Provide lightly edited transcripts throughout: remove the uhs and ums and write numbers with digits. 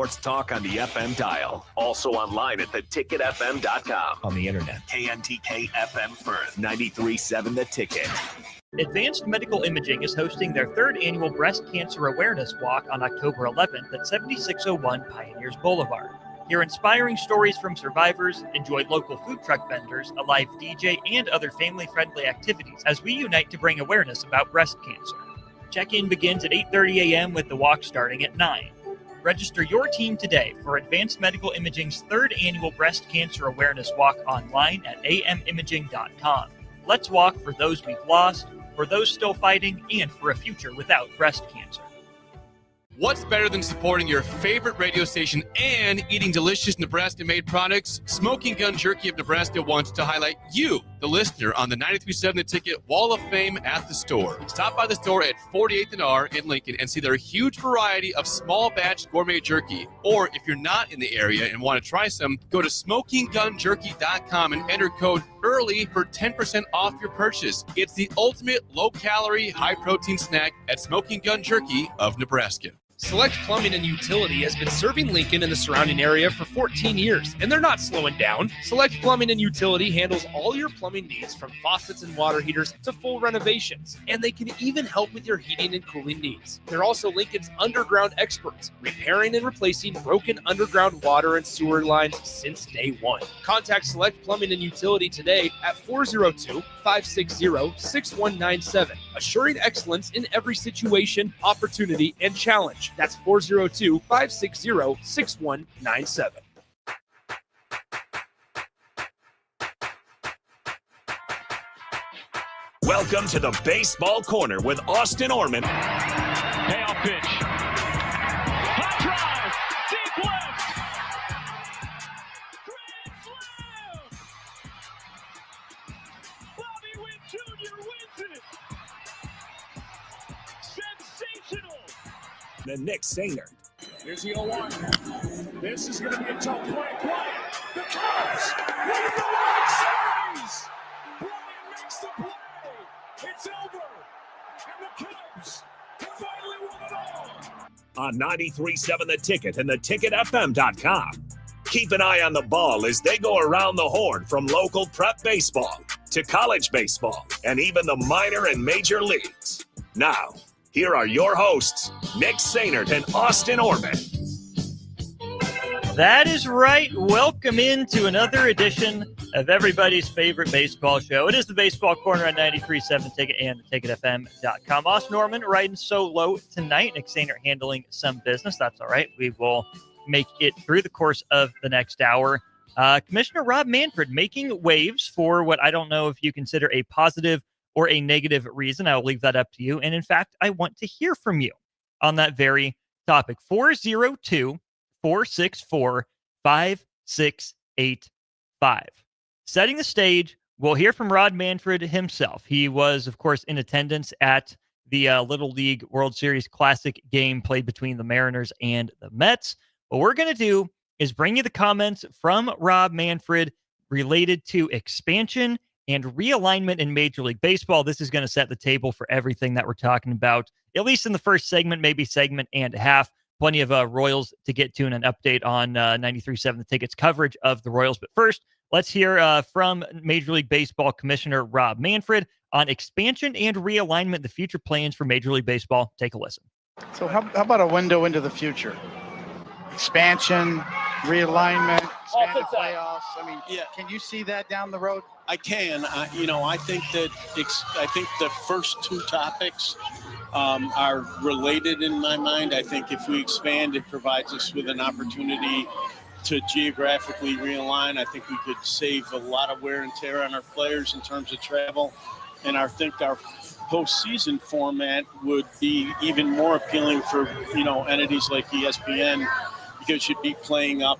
sports talk on the FM dial. Also online at theticketfm.com. On the internet, KNTK FM Firth, 93.7 The Ticket. Advanced Medical Imaging is hosting their third annual Breast Cancer Awareness Walk on October 11th at 7601 Pioneers Boulevard. Hear inspiring stories from survivors, enjoy local food truck vendors, a live DJ, and other family-friendly activities as we unite to bring awareness about breast cancer. Check-in begins at 8:30 a.m. with the walk starting at 9. Register your team today for Advanced Medical Imaging's third annual Breast Cancer Awareness Walk online at amimaging.com. Let's walk for those we've lost, for those still fighting, and for a future without breast cancer. What's better than supporting your favorite radio station and eating delicious Nebraska-made products? Smoking Gun Jerky of Nebraska wants to highlight you, the listener, on the 93.7 The Ticket Wall of Fame at the store. Stop by the store at 48th and R in Lincoln and see their huge variety of small batch gourmet jerky. Or if you're not in the area and want to try some, go to smokinggunjerky.com and enter code EARLY for 10% off your purchase. It's the ultimate low-calorie, high-protein snack at Smoking Gun Jerky of Nebraska. Select Plumbing and Utility has been serving Lincoln and the surrounding area for 14 years, and they're not slowing down. Select Plumbing and Utility handles all your plumbing needs, from faucets and water heaters to full renovations, and they can even help with your heating and cooling needs. They're also Lincoln's underground experts, repairing and replacing broken underground water and sewer lines since day one. Contact Select Plumbing and Utility today at 402-560-6197, assuring excellence in every situation, opportunity, and challenge. That's 402-560-6197. Welcome to the Baseball Corner with Austin Orman. Payoff pitch. High drive. Deep left. Grand slam. Bobby Witt Jr. wins it. Sensational. The Nick Sainer. Here's the 0-1. This is going to be a tough play. Bryant, the Cubs lead the World Series. Bryant makes the play. It's over. And the Cubs have finally won it all. On 93.7 The Ticket and theticketfm.com. Keep an eye on the ball as they go around the horn, from local prep baseball to college baseball and even the minor and major leagues. Now, here are your hosts, Nick Sainert and Austin Orman. That is right. Welcome into another edition of everybody's favorite baseball show. It is the Baseball Corner on 93.7 The Ticket and theticketfm.com. Austin Orman riding solo tonight. Nick Sainert handling some business. That's all right. We will make it through the course of the next hour. Commissioner Rob Manfred making waves for what I don't know if you consider a positive or a negative reason. I'll leave that up to you. And in fact, I want to hear from you on that very topic. 402-464-5685. Setting the stage, we'll hear from Rod Manfred himself. He was, of course, in attendance at the Little League World Series Classic game played between the Mariners and the Mets. What we're going to do is bring you the comments from Rob Manfred related to expansion and realignment in Major League Baseball. This is going to set the table for everything that we're talking about, at least in the first segment, maybe segment and a half. Plenty of Royals to get to and an update on 93.7 The Ticket's coverage of the Royals. But first, let's hear from Major League Baseball Commissioner Rob Manfred on expansion and realignment, the future plans for Major League Baseball. Take a listen. So how about a window into the future? Expansion, realignment, expanded playoffs. I mean, Can you see that down the road? I can. I think the first two topics are related in my mind. I think if we expand, it provides us with an opportunity to geographically realign. I think we could save a lot of wear and tear on our players in terms of travel. And I think our postseason format would be even more appealing for, entities like ESPN, because you'd be playing up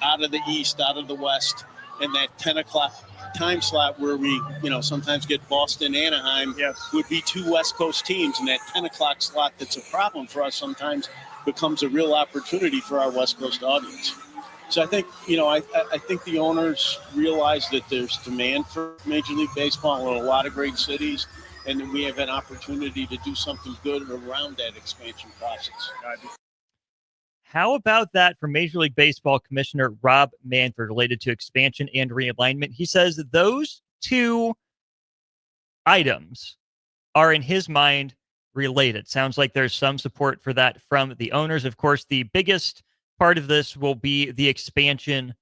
out of the East, out of the West, and that 10 o'clock time slot where we, sometimes get Boston, Anaheim, would be two West Coast teams. And that 10 o'clock slot that's a problem for us sometimes becomes a real opportunity for our West Coast audience. So I think, I think the owners realize that there's demand for Major League Baseball in a lot of great cities, and that we have an opportunity to do something good around that expansion process. How about that from Major League Baseball Commissioner Rob Manfred related to expansion and realignment? He says those two items are, in his mind, related. Sounds like there's some support for that from the owners. Of course, the biggest part of this will be the expansion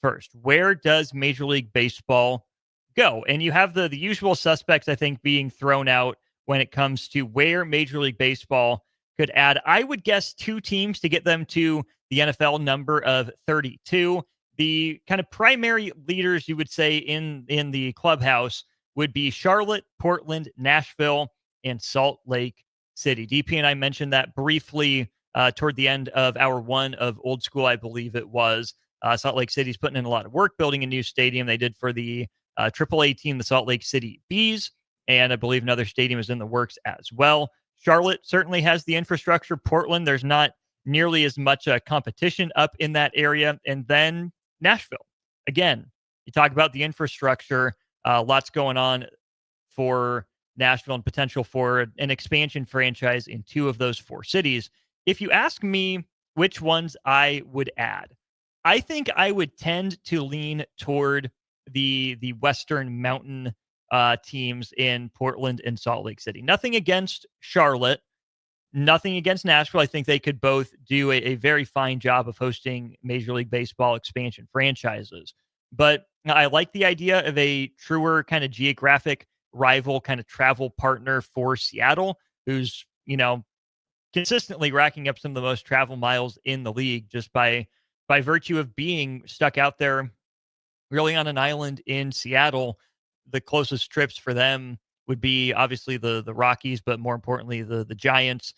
first. Where does Major League Baseball go? And you have the usual suspects, I think, being thrown out when it comes to where Major League Baseball could add. I would guess 2 teams to get them to the NFL number of 32. The kind of primary leaders, you would say, in the clubhouse would be Charlotte, Portland, Nashville, and Salt Lake City. DP and I mentioned that briefly toward the end of hour 1 of Old School, I believe it was. Salt Lake City's putting in a lot of work building a new stadium. They did for the AAA team, the Salt Lake City Bees, and I believe another stadium is in the works as well. Charlotte certainly has the infrastructure. Portland, there's not nearly as much competition up in that area. And then Nashville. Again, you talk about the infrastructure, lots going on for Nashville and potential for an expansion franchise in 2 of those 4 cities. If you ask me which ones I would add, I think I would tend to lean toward the Western Mountain teams in Portland and Salt Lake City. Nothing against Charlotte, nothing against Nashville. I think they could both do a very fine job of hosting Major League Baseball expansion franchises. But I like the idea of a truer kind of geographic rival, kind of travel partner for Seattle, who's, consistently racking up some of the most travel miles in the league just by virtue of being stuck out there really on an island in Seattle. The closest trips for them would be obviously the Rockies, but more importantly, the Giants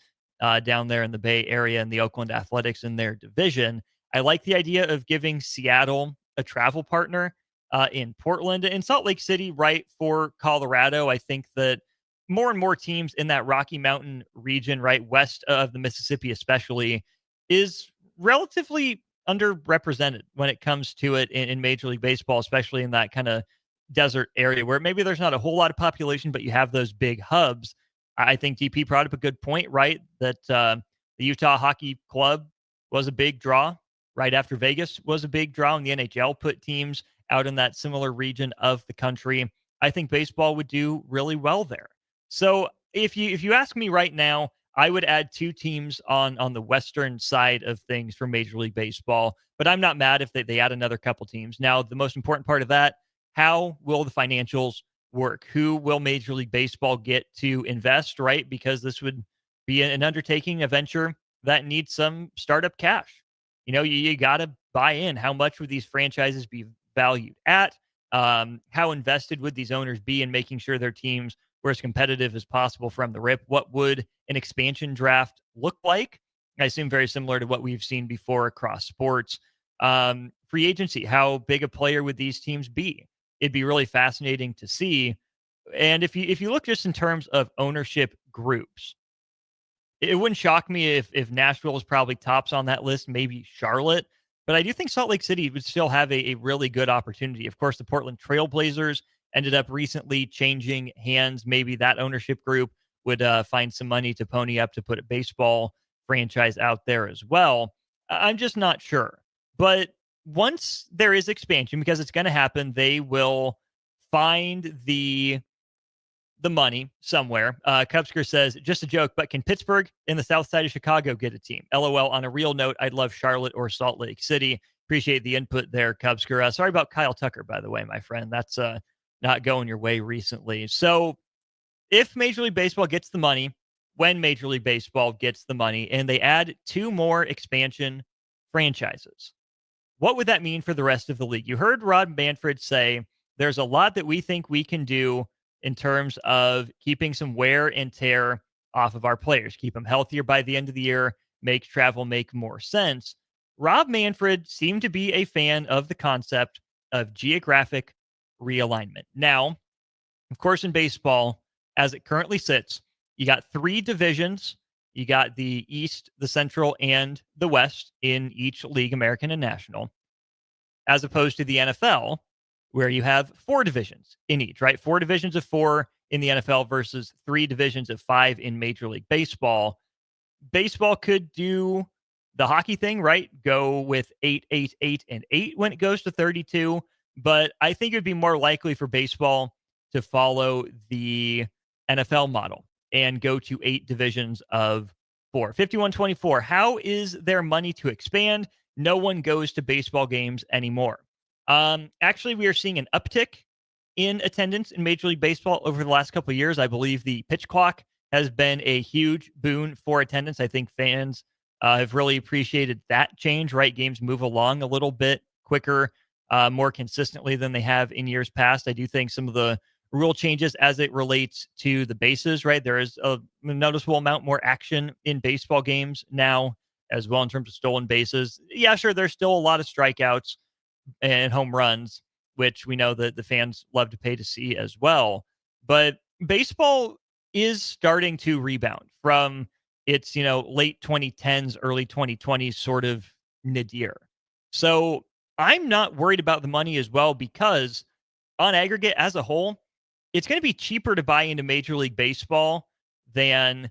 down there in the Bay Area and the Oakland Athletics in their division. I like the idea of giving Seattle a travel partner in Portland and Salt Lake City, right, for Colorado. I think that more and more teams in that Rocky Mountain region, right, west of the Mississippi especially, is relatively underrepresented when it comes to it in Major League Baseball, especially in that kind of desert area where maybe there's not a whole lot of population, but you have those big hubs. I think DP brought up a good point, right? That the Utah Hockey Club was a big draw right after Vegas was a big draw, and the NHL put teams out in that similar region of the country. I think baseball would do really well there. So if you ask me right now, I would add 2 teams on the western side of things for Major League Baseball, but I'm not mad if they add another couple teams. Now, the most important part of that, how will the financials work? Who will Major League Baseball get to invest, right? Because this would be an undertaking, a venture that needs some startup cash. You got to buy in. How much would these franchises be valued at? How invested would these owners be in making sure their teams were as competitive as possible from the rip? What would an expansion draft look like? I assume very similar to what we've seen before across sports. Free agency, how big a player would these teams be? It'd be really fascinating to see. And if you look just in terms of ownership groups, it wouldn't shock me if Nashville is probably tops on that list, maybe Charlotte. But I do think Salt Lake City would still have a really good opportunity. Of course, the Portland Trail Blazers ended up recently changing hands. Maybe that ownership group would find some money to pony up to put a baseball franchise out there as well. I'm just not sure. But once there is expansion, because it's going to happen, they will find the money somewhere. Cubsker says, just a joke, but can Pittsburgh in the south side of Chicago get a team? LOL. On a real note, I'd love Charlotte or Salt Lake City. Appreciate the input there, Cubsker. Sorry about Kyle Tucker, by the way, my friend. That's not going your way recently. So if Major League Baseball gets the money, when Major League Baseball gets the money, and they add 2 more expansion franchises, what would that mean for the rest of the league? You heard Rod Manfred say there's a lot that we think we can do in terms of keeping some wear and tear off of our players, keep them healthier by the end of the year, make travel make more sense. Rob Manfred seemed to be a fan of the concept of geographic realignment. Now, of course, in baseball, as it currently sits, you got 3 divisions. You got the East, the Central, and the West in each league, American and National, as opposed to the NFL, where you have 4 divisions in each, right? 4 divisions of 4 in the NFL versus 3 divisions of 5 in Major League Baseball. Baseball could do the hockey thing, right? Go with 8, 8, 8, and 8 when it goes to 32. But I think it would be more likely for baseball to follow the NFL model and go to 8 divisions of 4. 51-24. How is there money to expand? No one goes to baseball games anymore. Actually, we are seeing an uptick in attendance in Major League Baseball over the last couple of years. I believe the pitch clock has been a huge boon for attendance. I think fans have really appreciated that change, right? Games move along a little bit quicker, more consistently than they have in years past. I do think some of the rule changes as it relates to the bases, right? There is a noticeable amount more action in baseball games now as well in terms of stolen bases. Yeah, sure, there's still a lot of strikeouts and home runs, which we know that the fans love to pay to see as well. But baseball is starting to rebound from its, late 2010s, early 2020s sort of nadir. So I'm not worried about the money as well because on aggregate as a whole, it's going to be cheaper to buy into Major League Baseball than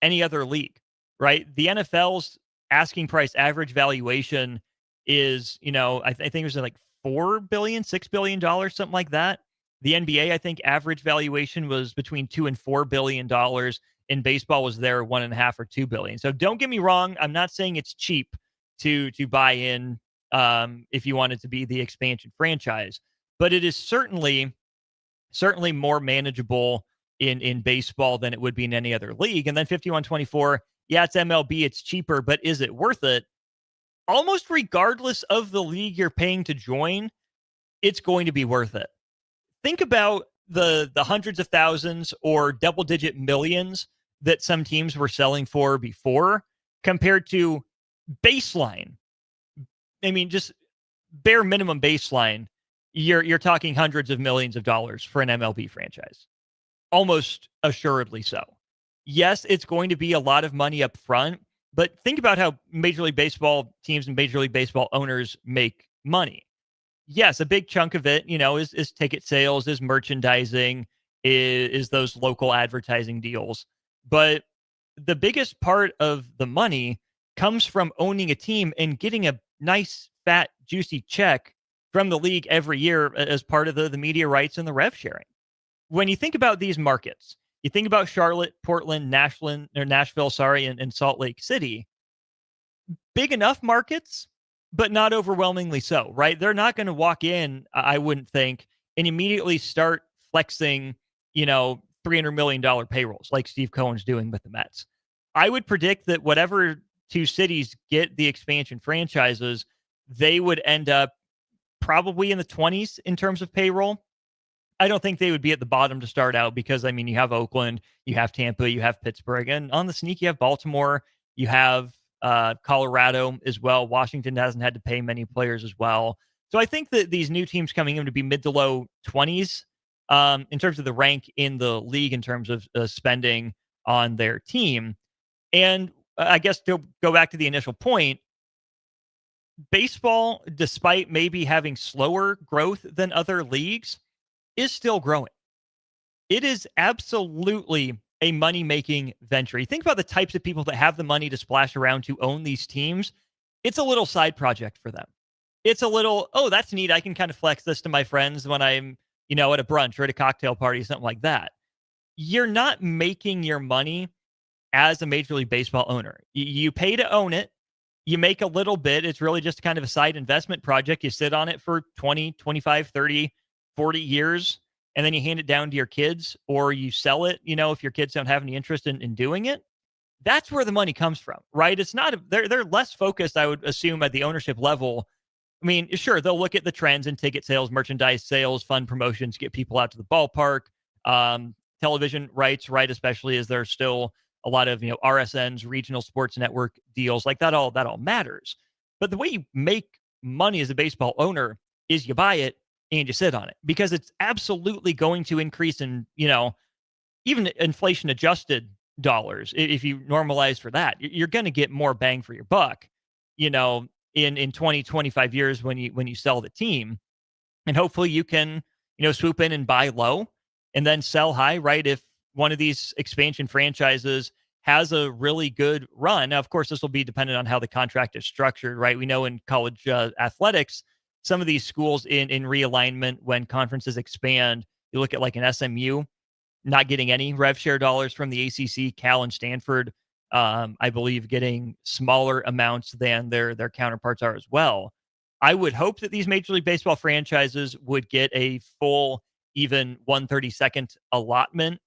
any other league, right? The NFL's asking price average valuation is, I think it was like $4 billion, $6 billion, something like that. The NBA, I think, average valuation was between $2 and $4 billion. In baseball was there 1.5 or $2 billion. So don't get me wrong. I'm not saying it's cheap to buy in if you want it to be the expansion franchise, but it is certainly more manageable in baseball than it would be in any other league. And then 51-24, yeah, it's MLB, it's cheaper, but is it worth it? Almost regardless of the league you're paying to join, it's going to be worth it. Think about the hundreds of thousands or double-digit millions that some teams were selling for before compared to baseline. I mean, just bare minimum baseline, you're talking hundreds of millions of dollars for an MLB franchise. Almost assuredly so. Yes, it's going to be a lot of money up front, but think about how Major League Baseball teams and Major League Baseball owners make money. Yes, a big chunk of it, is ticket sales, is merchandising, is those local advertising deals. But the biggest part of the money comes from owning a team and getting a nice, fat, juicy check from the league every year as part of the media rights and the rev sharing. When you think about these markets, you think about Charlotte, Portland, Nashville, and Salt Lake City, big enough markets, but not overwhelmingly so, right? They're not going to walk in, I wouldn't think, and immediately start flexing, $300 million payrolls like Steve Cohen's doing with the Mets. I would predict that whatever two cities get the expansion franchises, they would end up probably in the 20s in terms of payroll. I don't think they would be at the bottom to start out because, you have Oakland, you have Tampa, you have Pittsburgh, and on the sneak, you have Baltimore, you have Colorado as well. Washington hasn't had to pay many players as well. So I think that these new teams coming in to be mid to low 20s in terms of the rank in the league in terms of spending on their team. And I guess to go back to the initial point, baseball, despite maybe having slower growth than other leagues, is still growing. It is absolutely a money-making venture. You think about the types of people that have the money to splash around to own these teams. It's a little side project for them. It's a little, oh, that's neat. I can kind of flex this to my friends when I'm, at a brunch or at a cocktail party, something like that. You're not making your money as a Major League Baseball owner. You pay to own it. You make a little bit. It's really just kind of a side investment project. You sit on it for 20, 25, 30, 40 years, and then you hand it down to your kids, or you sell it, if your kids don't have any interest in doing it. That's where the money comes from, right? It's not, they're less focused, I would assume, at the ownership level. Sure, they'll look at the trends in ticket sales, merchandise sales, fund promotions, get people out to the ballpark, television rights, right? Especially as there's still a lot of, RSNs, regional sports network deals, like that all matters. But the way you make money as a baseball owner is you buy it and you sit on it, because it's absolutely going to increase in, even inflation adjusted dollars. If you normalize for that, you're going to get more bang for your buck, in 20, 25 years when you sell the team. And hopefully you can, swoop in and buy low and then sell high, right? If one of these expansion franchises has a really good run. Now, of course, this will be dependent on how the contract is structured, right? We know in college athletics, some of these schools in realignment, when conferences expand, you look at like an SMU not getting any rev share dollars from the ACC, Cal and Stanford, I believe, getting smaller amounts than their counterparts are as well. I would hope that these Major League Baseball franchises would get a full, even 1/32nd allotment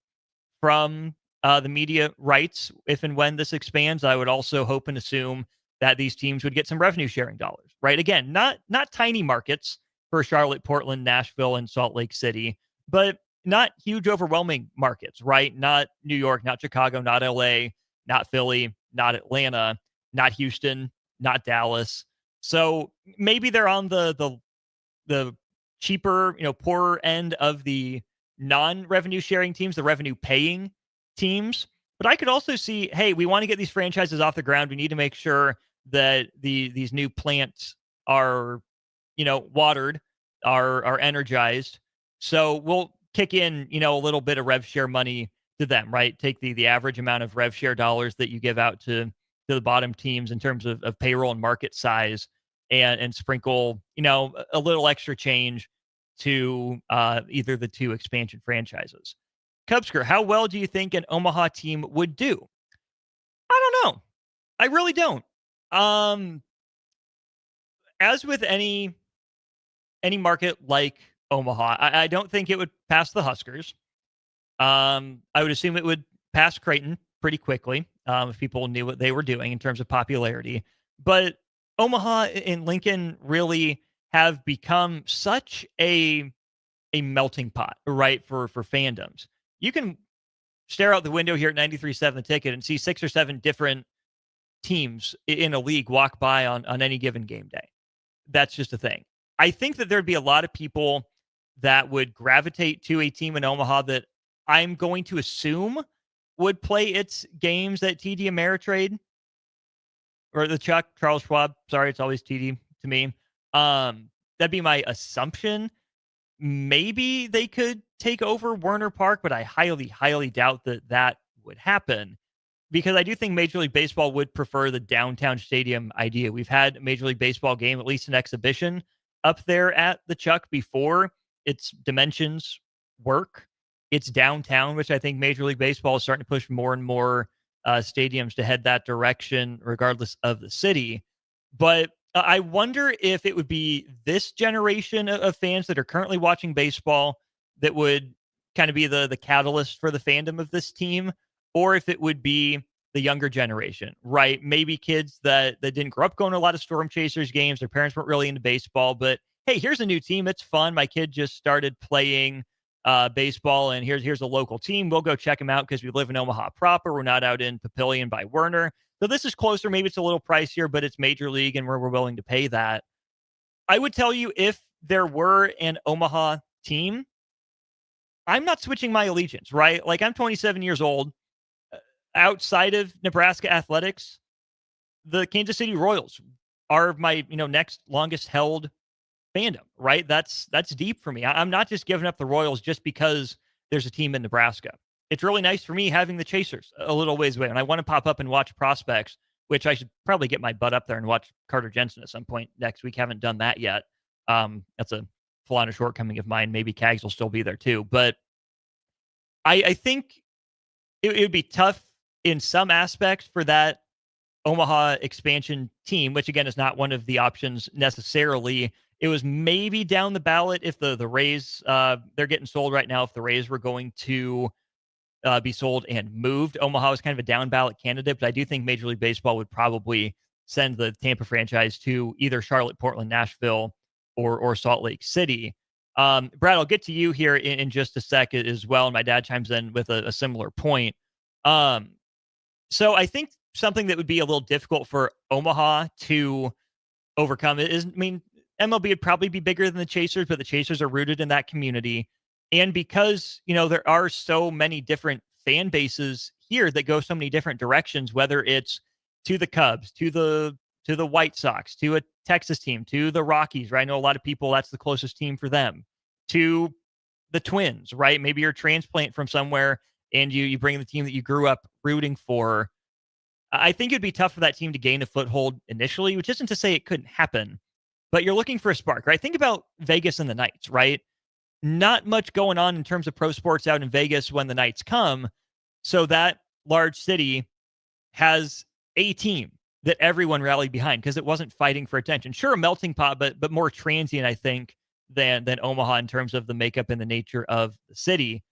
from the media rights if and when this expands. I would also hope and assume that these teams would get some revenue sharing dollars, right? Again, not tiny markets for Charlotte, Portland, Nashville, and Salt Lake City, but not huge, overwhelming markets, right? Not New York, not Chicago, not LA, not Philly, not Atlanta, not Houston, not Dallas. So maybe they're on the cheaper, poorer end of the non-revenue sharing teams, the revenue paying teams. But I could also see, hey, we want to get these franchises off the ground. We need to make sure that these new plants are, watered, are energized. So we'll kick in, a little bit of rev share money to them, right? Take the average amount of rev share dollars that you give out to the bottom teams in terms of payroll and market size, and sprinkle, a little extra change to either the two expansion franchises. Cubsker, how well do you think an Omaha team would do? I don't know. I really don't. As with any market like Omaha, I don't think it would pass the Huskers. I would assume it would pass Creighton pretty quickly if people knew what they were doing in terms of popularity. But Omaha and Lincoln really have become such a melting pot, right, for fandoms. You can stare out the window here at 93.7 The Ticket and see 6 or 7 different teams in a league walk by on any given game day. That's just a thing. I think that there'd be a lot of people that would gravitate to a team in Omaha that I'm going to assume would play its games at TD Ameritrade or the Chuck, Charles Schwab. Sorry, it's always TD to me. That'd be my assumption. Maybe they could take over Werner Park, but I highly, highly doubt that would happen, because I do think Major League Baseball would prefer the downtown stadium idea. We've had a Major League Baseball game, at least an exhibition, up there at the Chuck before. Its dimensions work. It's downtown, which I think Major League Baseball is starting to push more and more stadiums to head that direction, regardless of the city. But I wonder if it would be this generation of fans that are currently watching baseball that would kind of be the catalyst for the fandom of this team, or if it would be the younger generation, right? Maybe kids that didn't grow up going to a lot of Storm Chasers games. Their parents weren't really into baseball, but hey, here's a new team. It's fun. My kid just started playing baseball, and here's a local team. We'll go check them out because we live in Omaha proper. We're not out in Papillion by Werner. So this is closer. Maybe it's a little pricier, but it's Major League, and we're willing to pay that. I would tell you, if there were an Omaha team, I'm not switching my allegiance, right? Like, I'm 27 years old. Outside of Nebraska athletics, the Kansas City Royals are my, next longest held fandom, right? That's deep for me. I'm not just giving up the Royals just because there's a team in Nebraska. It's really nice for me having the Chasers a little ways away, and I want to pop up and watch prospects, which I should probably get my butt up there and watch Carter Jensen at some point next week. Haven't done that yet. That's a flaw and a shortcoming of mine. Maybe Cags will still be there too, but I think it would be tough in some aspects for that Omaha expansion team, which again is not one of the options necessarily. It was maybe down the ballot if the Rays, they're getting sold right now. If the Rays were going to be sold and moved, Omaha was kind of a down ballot candidate, but I do think Major League Baseball would probably send the Tampa franchise to either Charlotte, Portland, Nashville, or Salt Lake City. Brad, I'll get to you here in just a sec as well. And my dad chimes in with a similar point. So I think something that would be a little difficult for Omaha to overcome is, MLB would probably be bigger than the Chasers, but the Chasers are rooted in that community. And because, there are so many different fan bases here that go so many different directions, whether it's to the Cubs, to the White Sox, to a Texas team, to the Rockies, right? I know a lot of people, that's the closest team for them, to the Twins, right? Maybe you're a transplant from somewhere and you bring the team that you grew up rooting for. I think it'd be tough for that team to gain a foothold initially, which isn't to say it couldn't happen, but you're looking for a spark, right? Think about Vegas and the Knights, right? Not much going on in terms of pro sports out in Vegas when the Knights come. So that large city has a team that everyone rallied behind because it wasn't fighting for attention. Sure, a melting pot, but more transient, I think, than Omaha in terms of the makeup and the nature of the city.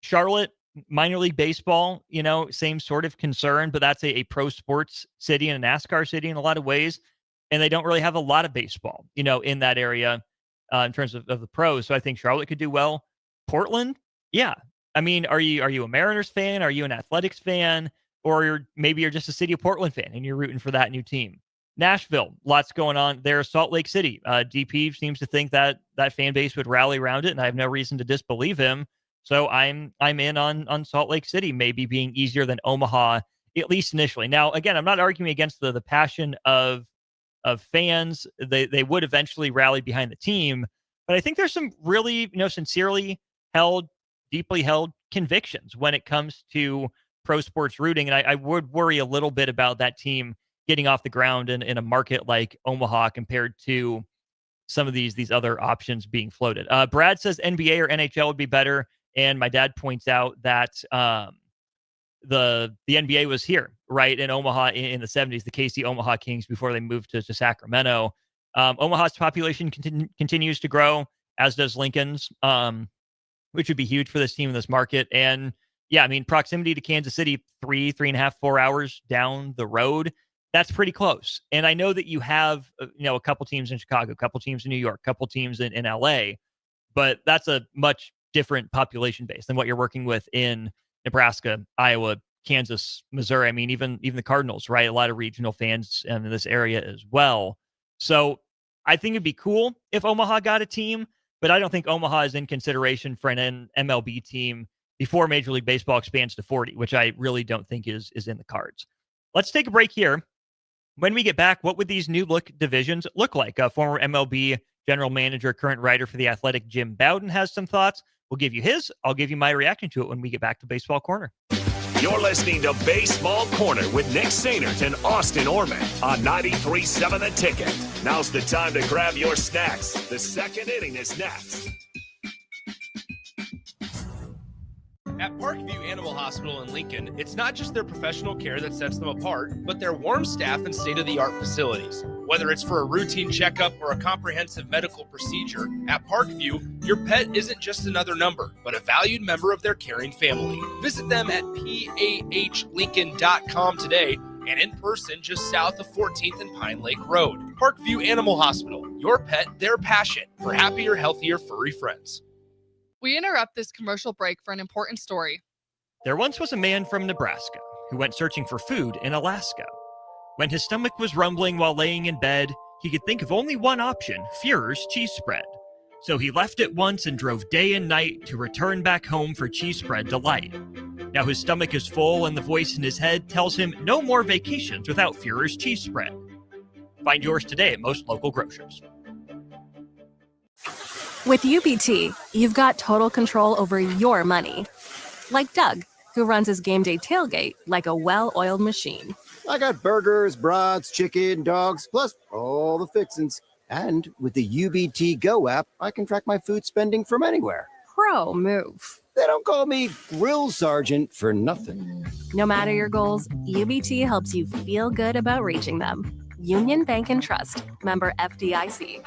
Charlotte, minor league baseball, same sort of concern, but that's a pro sports city and a NASCAR city in a lot of ways. And they don't really have a lot of baseball, in that area in terms of the pros. So I think Charlotte could do well. Portland, yeah. I mean, are you a Mariners fan? Are you an Athletics fan? Or maybe you're just a City of Portland fan and you're rooting for that new team. Nashville, lots going on there. Salt Lake City, DP seems to think that fan base would rally around it, and I have no reason to disbelieve him. So I'm in on Salt Lake City maybe being easier than Omaha, at least initially. Now, again, I'm not arguing against the passion of fans. They would eventually rally behind the team, but I think there's some really sincerely held, deeply held convictions when it comes to pro sports rooting, and I would worry a little bit about that team getting off the ground in a market like Omaha compared to some of these other options being floated. Brad says NBA or NHL would be better, and my dad points out that the NBA was here, right, in Omaha in the 70s, the KC Omaha Kings before they moved to Sacramento. Omaha's population continues to grow, as does Lincoln's, which would be huge for this team in this market. And yeah, I mean, proximity to Kansas City, 3.5, 4 hours down the road, that's pretty close. And I know that you have, a couple teams in Chicago, a couple teams in New York, a couple teams in LA, but that's a much different population base than what you're working with in Nebraska, Iowa, Kansas, Missouri. I mean, even the Cardinals, right? A lot of regional fans in this area as well. So I think it'd be cool if Omaha got a team, but I don't think Omaha is in consideration for an MLB team before Major League Baseball expands to 40, which I really don't think is in the cards. Let's take a break here. When we get back, what would these new look divisions look like? Former MLB general manager, current writer for The Athletic, Jim Bowden, has some thoughts. We'll give you his. I'll give you my reaction to it when we get back to Baseball Corner. You're listening to Baseball Corner with Nick Sainert and Austin Orman on 93.7 The Ticket. Now's the time to grab your snacks. The second inning is next. At Parkview Animal Hospital in Lincoln, it's not just their professional care that sets them apart, but their warm staff and state-of-the-art facilities. Whether it's for a routine checkup or a comprehensive medical procedure, at Parkview, your pet isn't just another number, but a valued member of their caring family. Visit them at pahlincoln.com today and in person just south of 14th and Pine Lake Road. Parkview Animal Hospital, your pet, their passion for happier, healthier, furry friends. We interrupt this commercial break for an important story. There once was a man from Nebraska who went searching for food in Alaska. When his stomach was rumbling while laying in bed, he could think of only one option, Führer's cheese spread. So he left at once and drove day and night to return back home for cheese spread delight. Now his stomach is full and the voice in his head tells him no more vacations without Führer's cheese spread. Find yours today at most local grocers. With UBT, you've got total control over your money. Like Doug, who runs his game day tailgate like a well-oiled machine. I got burgers, brats, chicken, dogs, plus all the fixins. And with the UBT Go app, I can track my food spending from anywhere. Pro move. They don't call me Grill Sergeant for nothing. No matter your goals, UBT helps you feel good about reaching them. Union Bank and Trust. Member FDIC.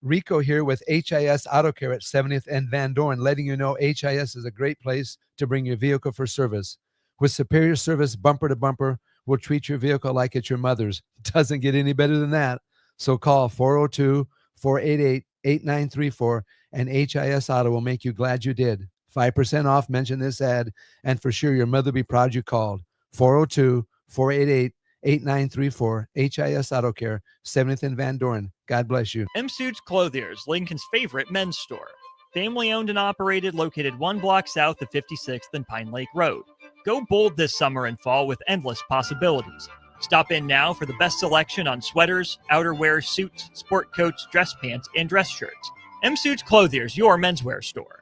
Rico here with HIS Auto Care at 70th and Van Dorn, letting you know HIS is a great place to bring your vehicle for service. With superior service bumper to bumper, we'll treat your vehicle like it's your mother's. Doesn't get any better than that. So call 402-488-8934 and HIS Auto will make you glad you did. 5% off, mention this ad, and for sure your mother will be proud you called. 402-488-8934, HIS Auto Care, 70th and Van Dorn. God bless you. M Suits Clothiers, Lincoln's favorite men's store. Family owned and operated, located 1 block south of 56th and Pine Lake Road. Go bold this summer and fall with endless possibilities. Stop in now for the best selection on sweaters, outerwear, suits, sport coats, dress pants, and dress shirts. M Suits Clothiers, your menswear store.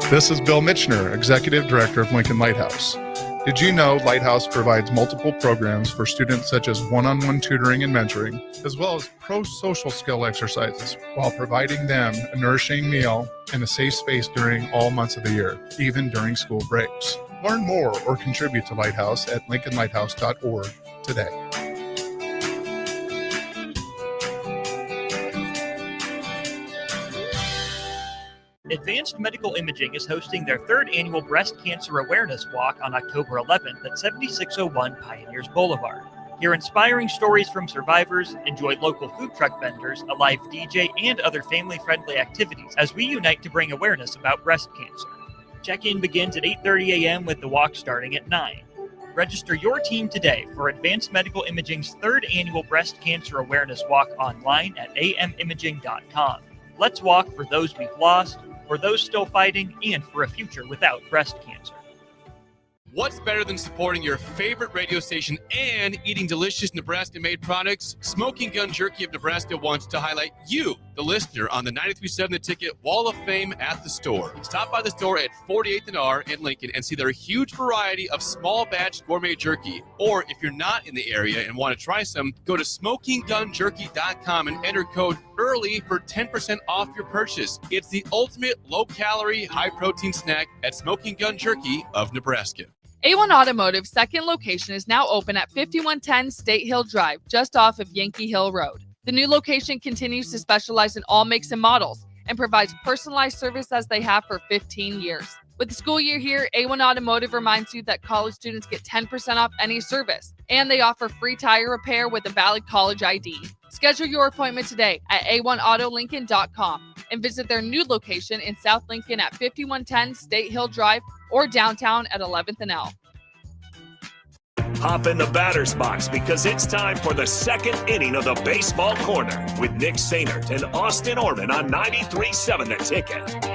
This is Bill Mitchner, Executive Director of Lincoln Lighthouse. Did you know Lighthouse provides multiple programs for students such as one-on-one tutoring and mentoring, as well as pro-social skill exercises, while providing them a nourishing meal and a safe space during all months of the year, even during school breaks? Learn more or contribute to Lighthouse at lincolnlighthouse.org today. Advanced Medical Imaging is hosting their third annual Breast Cancer Awareness Walk on October 11th at 7601 Pioneers Boulevard. Hear inspiring stories from survivors, enjoy local food truck vendors, a live DJ, and other family-friendly activities as we unite to bring awareness about breast cancer. Check-in begins at 8:30 a.m. with the walk starting at 9. Register your team today for Advanced Medical Imaging's third annual Breast Cancer Awareness Walk online at amimaging.com. Let's walk for those we've lost, for those still fighting, and for a future without breast cancer. What's better than supporting your favorite radio station and eating delicious Nebraska-made products? Smoking Gun Jerky of Nebraska wants to highlight you, the listener, on the 93.7 The Ticket Wall of Fame at the store. Stop by the store at 48th and R in Lincoln and see their huge variety of small batch gourmet jerky. Or if you're not in the area and want to try some, go to smokinggunjerky.com and enter code EARLY for 10% off your purchase. It's the ultimate low-calorie, high-protein snack at Smoking Gun Jerky of Nebraska. A1 Automotive's second location is now open at 5110 State Hill Drive, just off of Yankee Hill Road. The new location continues to specialize in all makes and models and provides personalized service as they have for 15 years. With the school year here, A1 Automotive reminds you that college students get 10% off any service, and they offer free tire repair with a valid college ID. Schedule your appointment today at a1autolincoln.com and visit their new location in South Lincoln at 5110 State Hill Drive or downtown at 11th and L. Hop in the batter's box because it's time for the second inning of the Baseball Corner with Nick Sainert and Austin Orman on 93.7 The Ticket.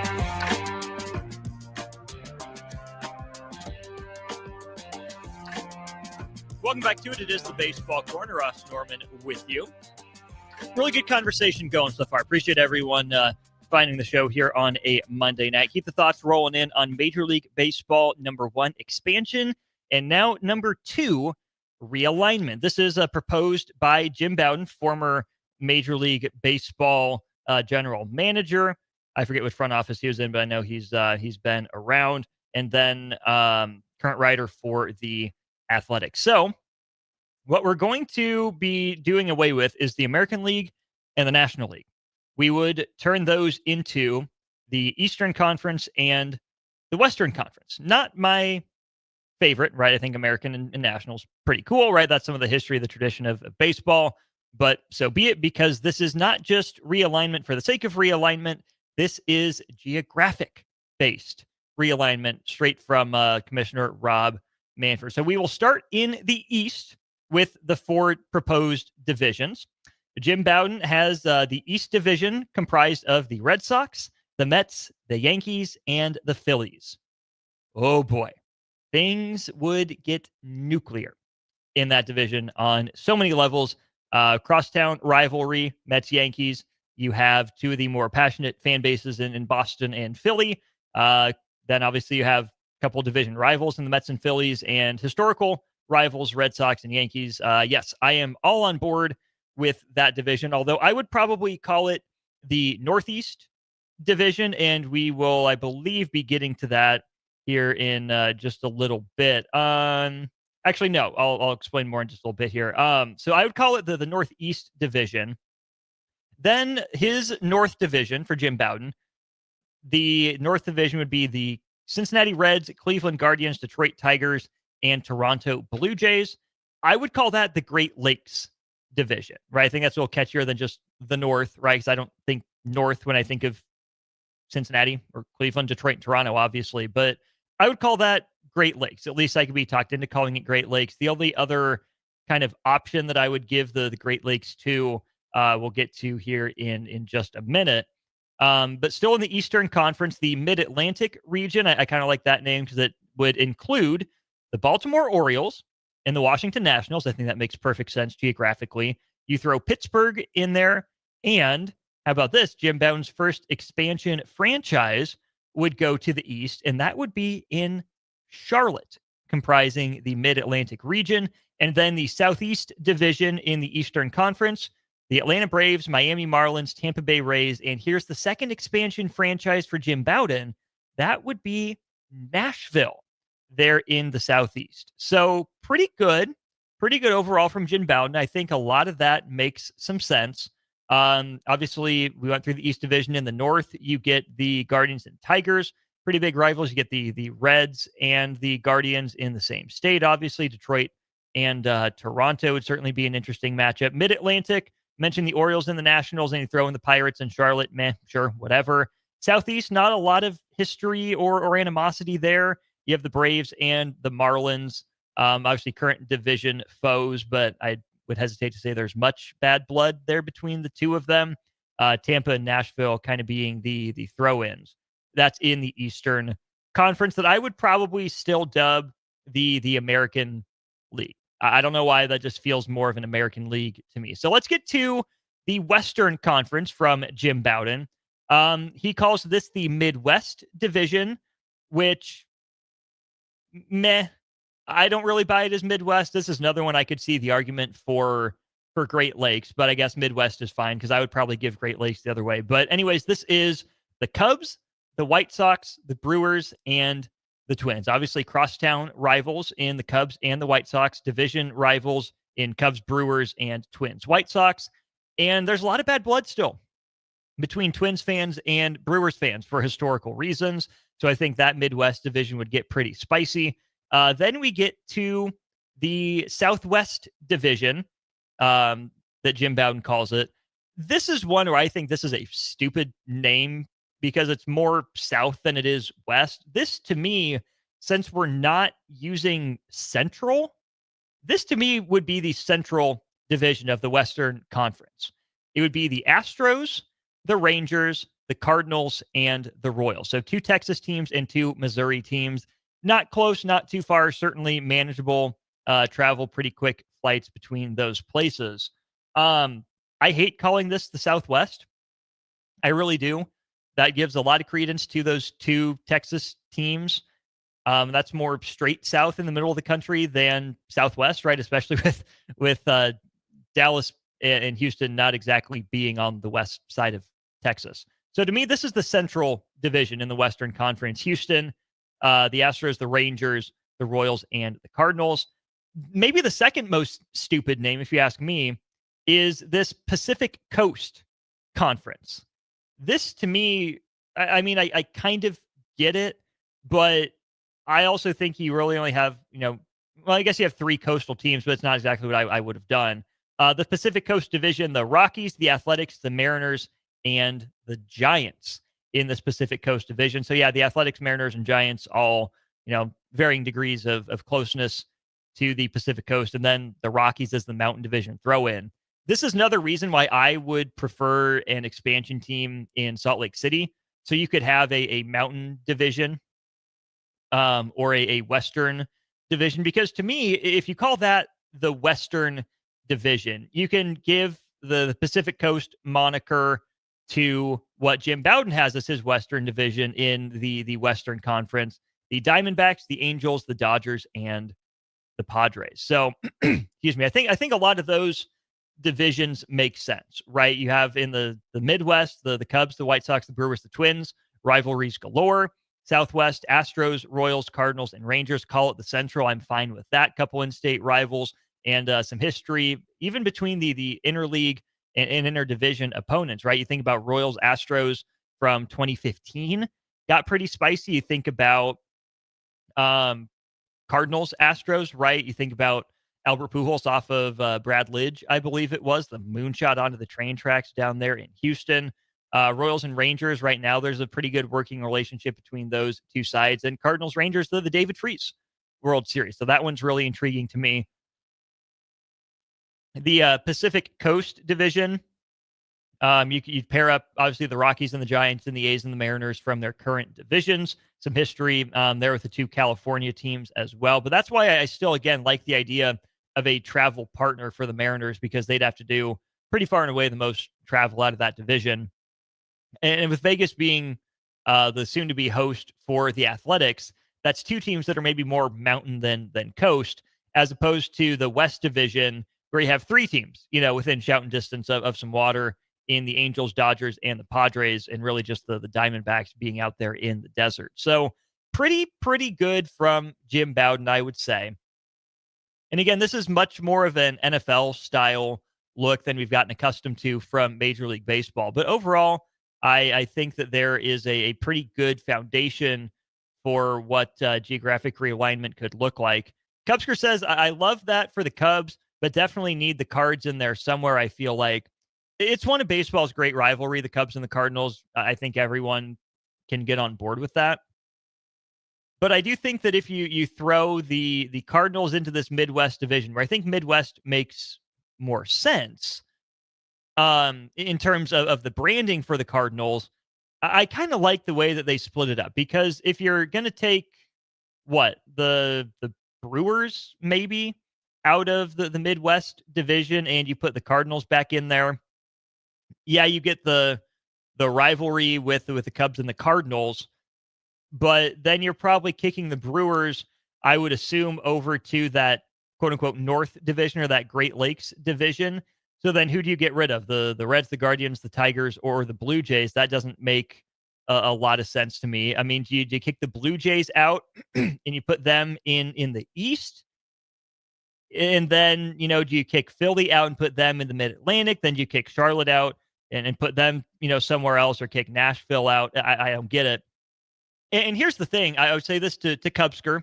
Welcome back to it. It is the Baseball Corner. Austin Orman with you. Really good conversation going so far. Appreciate everyone finding the show here on a Monday night. Keep the thoughts rolling in on Major League Baseball number 1, expansion, and now number 2, realignment. This is proposed by Jim Bowden, former Major League Baseball general manager. I forget what front office he was in, but I know he's been around. And then current writer for the Athletics. So what we're going to be doing away with is the American League and the National League. We would turn those into the Eastern Conference and the Western Conference. Not my favorite, right? I think American and National is pretty cool, right? That's some of the history, the tradition of baseball. But so be it, because this is not just realignment for the sake of realignment. This is geographic-based realignment straight from Commissioner Rob Manfred. So we will start in the East with the 4 proposed divisions. Jim Bowden has the East Division comprised of the Red Sox, the Mets, the Yankees, and the Phillies. Oh boy, things would get nuclear in that division on so many levels. Crosstown rivalry, Mets-Yankees. You have 2 of the more passionate fan bases in Boston and Philly. Then obviously you have a couple of division rivals in the Mets and Phillies, and historical rivals, Red Sox and Yankees. Yes, I am all on board with that division, although I would probably call it the Northeast Division, and we will, I believe, be getting to that here in just a little bit. Actually, no, I'll explain more in just a little bit here. So I would call it the Northeast Division. Then his North Division for Jim Bowden, the North Division would be the Cincinnati Reds, Cleveland Guardians, Detroit Tigers, and Toronto Blue Jays. I would call that the Great Lakes Division, right? I think that's a little catchier than just the North, right? Because I don't think North when I think of Cincinnati or Cleveland, Detroit, and Toronto, obviously. But I would call that Great Lakes. At least I could be talked into calling it Great Lakes. The only other kind of option that I would give the Great Lakes to, we'll get to here in just a minute. But still in the Eastern Conference, the Mid-Atlantic region, I kind of like that name because it would include the Baltimore Orioles and the Washington Nationals. I think that makes perfect sense geographically. You throw Pittsburgh in there, and how about this? Jim Bowden's first expansion franchise would go to the east, and that would be in Charlotte, comprising the Mid-Atlantic region. And then the Southeast Division in the Eastern Conference, the Atlanta Braves, Miami Marlins, Tampa Bay Rays, and here's the second expansion franchise for Jim Bowden. That would be Nashville there in the Southeast. So pretty good overall from Jim Bowden. I think a lot of that makes some sense. Obviously, we went through the East Division. In the North, you get the Guardians and Tigers, pretty big rivals. You get the Reds and the Guardians in the same state. Obviously, Detroit and Toronto would certainly be an interesting matchup. Mid-Atlantic, mentioned the Orioles and the Nationals, and you throw in the Pirates and Charlotte. Sure, whatever. Southeast, not a lot of history or animosity there. You have the Braves and the Marlins, obviously current division foes, but I would hesitate to say there's much bad blood there between the two of them. Tampa and Nashville kind of being the throw-ins. That's in the Eastern Conference that I would probably still dub the American League. I don't know why that just feels more of an American League to me. So let's get to the Western Conference from Jim Bowden. He calls this the Midwest Division, which I don't really buy it as Midwest. This is another one I could see the argument for Great Lakes, but I guess Midwest is fine because I would probably give Great Lakes the other way. But anyways, this is the Cubs, the White Sox, the Brewers, and the Twins. Obviously, crosstown rivals in the Cubs and the White Sox, division rivals in Cubs, Brewers, and Twins, White Sox. And there's a lot of bad blood still between Twins fans and Brewers fans for historical reasons. So I think that Midwest division would get pretty spicy. Then we get to the Southwest Division that Jim Bowden calls it. This is one where I think this is a stupid name because it's more south than it is west. This, to me, since we're not using Central, this to me would be the Central Division of the Western Conference. It would be the Astros, the Rangers, the Cardinals, and the Royals. So 2 Texas teams and 2 Missouri teams. Not close, not too far, certainly manageable. Travel pretty quick flights between those places. I hate calling this the Southwest. I really do. That gives a lot of credence to those 2 Texas teams. That's more straight south in the middle of the country than Southwest, right? Especially with Dallas and Houston not exactly being on the west side of Texas. So to me, this is the Central Division in the Western Conference. Houston, the Astros, the Rangers, the Royals, and the Cardinals. Maybe the second most stupid name, if you ask me, is this Pacific Coast Conference. This, to me, I kind of get it, but I also think you really only have, I guess you have 3 coastal teams, but it's not exactly what I would have done. The Pacific Coast Division, the Rockies, the Athletics, the Mariners, and the Giants in this Pacific Coast Division. So yeah, the Athletics, Mariners, and Giants all, varying degrees of closeness to the Pacific Coast. And then the Rockies as the Mountain Division throw in. This is another reason why I would prefer an expansion team in Salt Lake City. So you could have a Mountain Division or a Western Division. Because to me, if you call that the Western Division, you can give the Pacific Coast moniker to what Jim Bowden has as his Western Division in the Western Conference, the Diamondbacks, the Angels, the Dodgers, and the Padres. So, excuse me, I think a lot of those divisions make sense, right? You have in the Midwest, the Cubs, the White Sox, the Brewers, the Twins, rivalries galore. Southwest, Astros, Royals, Cardinals, and Rangers. Call it the Central. I'm fine with that. Couple in-state rivals and some history, even between the interleague and interdivision opponents, right? You think about Royals, Astros from 2015, got pretty spicy. You think about Cardinals, Astros, right? You think about Albert Pujols off of Brad Lidge, I believe it was, the moonshot onto the train tracks down there in Houston. Royals and Rangers, right now, there's a pretty good working relationship between those 2 sides. And Cardinals, Rangers, the David Freese World Series. So that one's really intriguing to me. The Pacific Coast Division, you'd pair up, obviously, the Rockies and the Giants and the A's and the Mariners from their current divisions. Some history there with the 2 California teams as well. But that's why I still, again, like the idea of a travel partner for the Mariners, because they'd have to do pretty far and away the most travel out of that division. And with Vegas being the soon-to-be host for the Athletics. That's two teams that are maybe more mountain than coast, as opposed to the West Division, where you have three teams, within shouting distance of some water in the Angels, Dodgers, and the Padres, and really just the Diamondbacks being out there in the desert. So pretty good from Jim Bowden, I would say. And again, this is much more of an NFL-style look than we've gotten accustomed to from Major League Baseball. But overall, I think that there is a pretty good foundation for what geographic realignment could look like. Cubsker says, I love that for the Cubs, but definitely need the Cards in there somewhere. I feel like it's one of baseball's great rivalry, the Cubs and the Cardinals. I think everyone can get on board with that. But I do think that if you throw the Cardinals into this Midwest division, where I think Midwest makes more sense in terms of the branding for the Cardinals, I kind of like the way that they split it up. Because if you're going to take, the Brewers maybe out of the Midwest division and you put the Cardinals back in there, yeah, you get the rivalry with the Cubs and the Cardinals, but then you're probably kicking the Brewers, I would assume, over to that quote-unquote North division or that Great Lakes division. So then who do you get rid of? The Reds, the Guardians, the Tigers, or the Blue Jays? That doesn't make a lot of sense to me. I mean, do you kick the Blue Jays out and you put them in the East? And then, do you kick Philly out and put them in the Mid-Atlantic? Then do you kick Charlotte out and put them, somewhere else, or kick Nashville out? I don't get it. And here's the thing. I would say this to Cubsker,